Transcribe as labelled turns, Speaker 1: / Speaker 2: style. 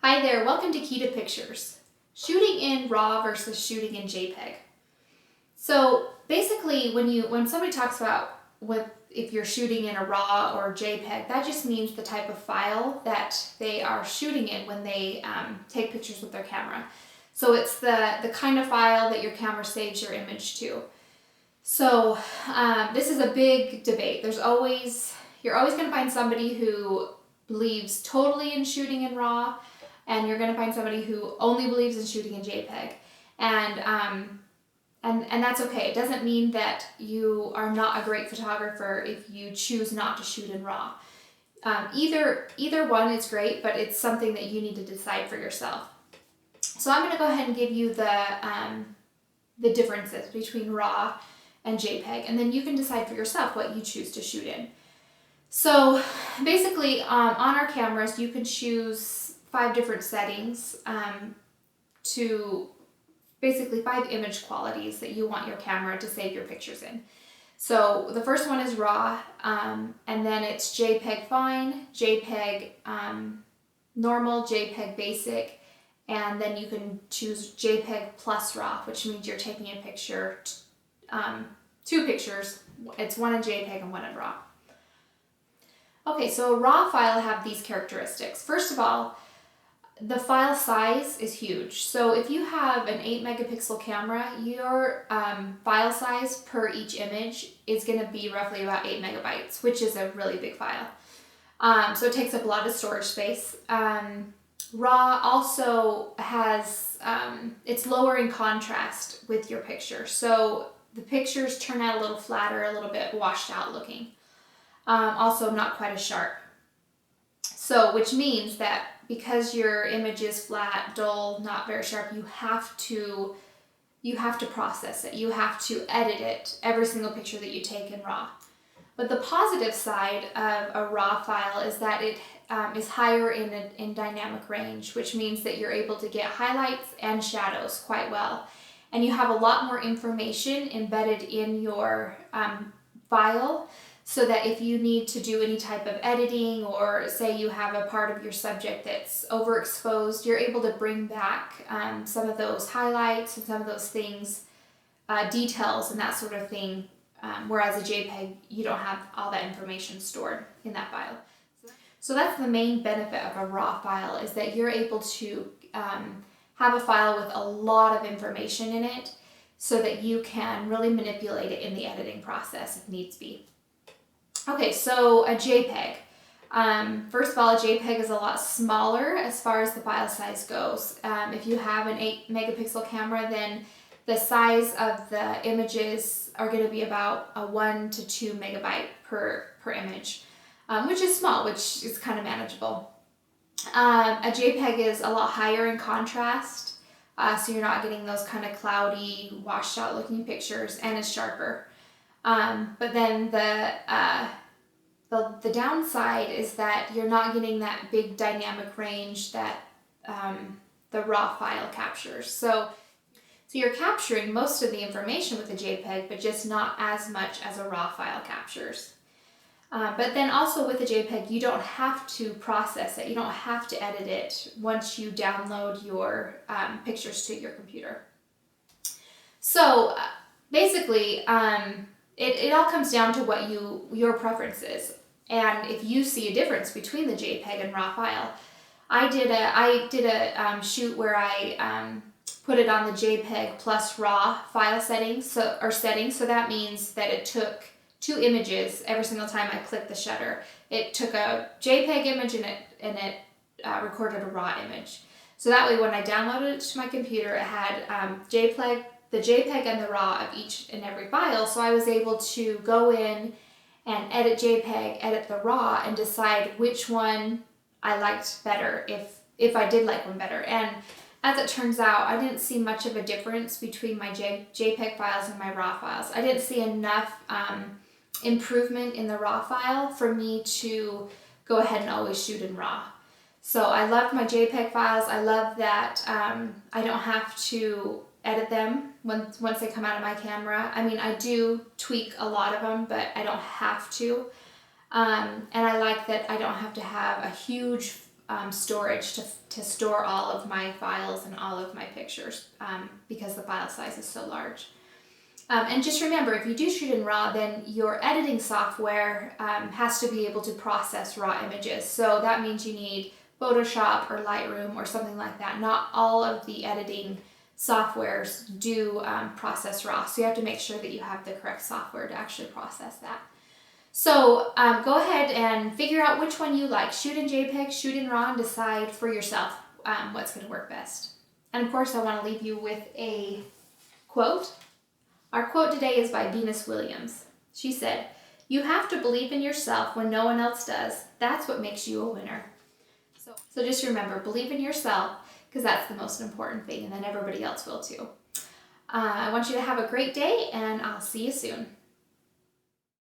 Speaker 1: Hi there, welcome to Key to Pictures. Shooting in RAW versus shooting in JPEG. So basically when somebody talks about if you're shooting in a RAW or JPEG, that just means the type of file that they are shooting in when they take pictures with their camera. So it's the kind of file that your camera saves your image to. So this is a big debate. You're always going to find somebody who believes totally in shooting in RAW, and you're going to find somebody who only believes in shooting in JPEG. And that's okay. It doesn't mean that you are not a great photographer if you choose not to shoot in RAW. Either one is great, but it's something that you need to decide for yourself. So I'm going to go ahead and give you the differences between RAW and JPEG, and then you can decide for yourself what you choose to shoot in. So basically on our cameras you can choose 5 different settings to basically 5 image qualities that you want your camera to save your pictures in. So the first one is RAW, and then it's JPEG Fine, JPEG Normal, JPEG Basic, and then you can choose JPEG plus RAW, which means you're taking a picture, 2 pictures. It's one in JPEG and one in RAW. Okay, so a RAW file have these characteristics. First of all, the file size is huge. So if you have an 8 megapixel camera, your file size per each image is going to be roughly about 8 megabytes, which is a really big file. So it takes up a lot of storage space. RAW also has, it's lower in contrast with your picture. So the pictures turn out a little flatter, a little bit washed out looking. Also not quite as sharp. So, which means that because your image is flat, dull, not very sharp, you have to process it. You have to edit it, every single picture that you take in RAW. But the positive side of a RAW file is that it is higher in dynamic range, which means that you're able to get highlights and shadows quite well. And you have a lot more information embedded in your file, so that if you need to do any type of editing, or say you have a part of your subject that's overexposed, you're able to bring back some of those highlights and some of those things, details and that sort of thing, whereas a JPEG, you don't have all that information stored in that file. So that's the main benefit of a RAW file, is that you're able to have a file with a lot of information in it so that you can really manipulate it in the editing process if needs be. Okay, so a JPEG. First of all, a JPEG is a lot smaller as far as the file size goes. If you have an 8 megapixel camera, then the size of the images are going to be about a 1 to 2 megabyte per image, which is small, which is kind of manageable. A JPEG is a lot higher in contrast, so you're not getting those kind of cloudy, washed out looking pictures, and it's sharper. But then the downside is that you're not getting that big dynamic range that the RAW file captures. So you're capturing most of the information with a JPEG, but just not as much as a RAW file captures. But then also with a JPEG, you don't have to process it. You don't have to edit it once you download your pictures to your computer. So basically, it all comes down to what your preference is. And if you see a difference between the JPEG and RAW file, I did a shoot where I put it on the JPEG plus RAW file settings. So that means that it took 2 images every single time I clicked the shutter. It took a JPEG image and it recorded a RAW image. So that way when I downloaded it to my computer, it had the JPEG and the RAW of each and every file, so I was able to go in and edit JPEG, edit the RAW, and decide which one I liked better, if I did like one better. And as it turns out, I didn't see much of a difference between my JPEG files and my RAW files. I didn't see enough improvement in the RAW file for me to go ahead and always shoot in RAW. So I loved my JPEG files. I love that I don't have to edit them once they come out of my camera. I mean, I do tweak a lot of them, but I don't have to. And I like that I don't have to have a huge storage to store all of my files and all of my pictures because the file size is so large. And just remember, if you do shoot in RAW, then your editing software has to be able to process RAW images. So that means you need Photoshop or Lightroom or something like that. Not all of the editing softwares do process RAW, so you have to make sure that you have the correct software to actually process that. So go ahead and figure out which one you like. Shoot in JPEG, shoot in RAW, and decide for yourself what's going to work best. And of course, I want to leave you with a quote. Our quote today is by Venus Williams. She said, "You have to believe in yourself when no one else does. That's what makes you a winner." So just remember, believe in yourself, because that's the most important thing, and then everybody else will too. I want you to have a great day, and I'll see you soon.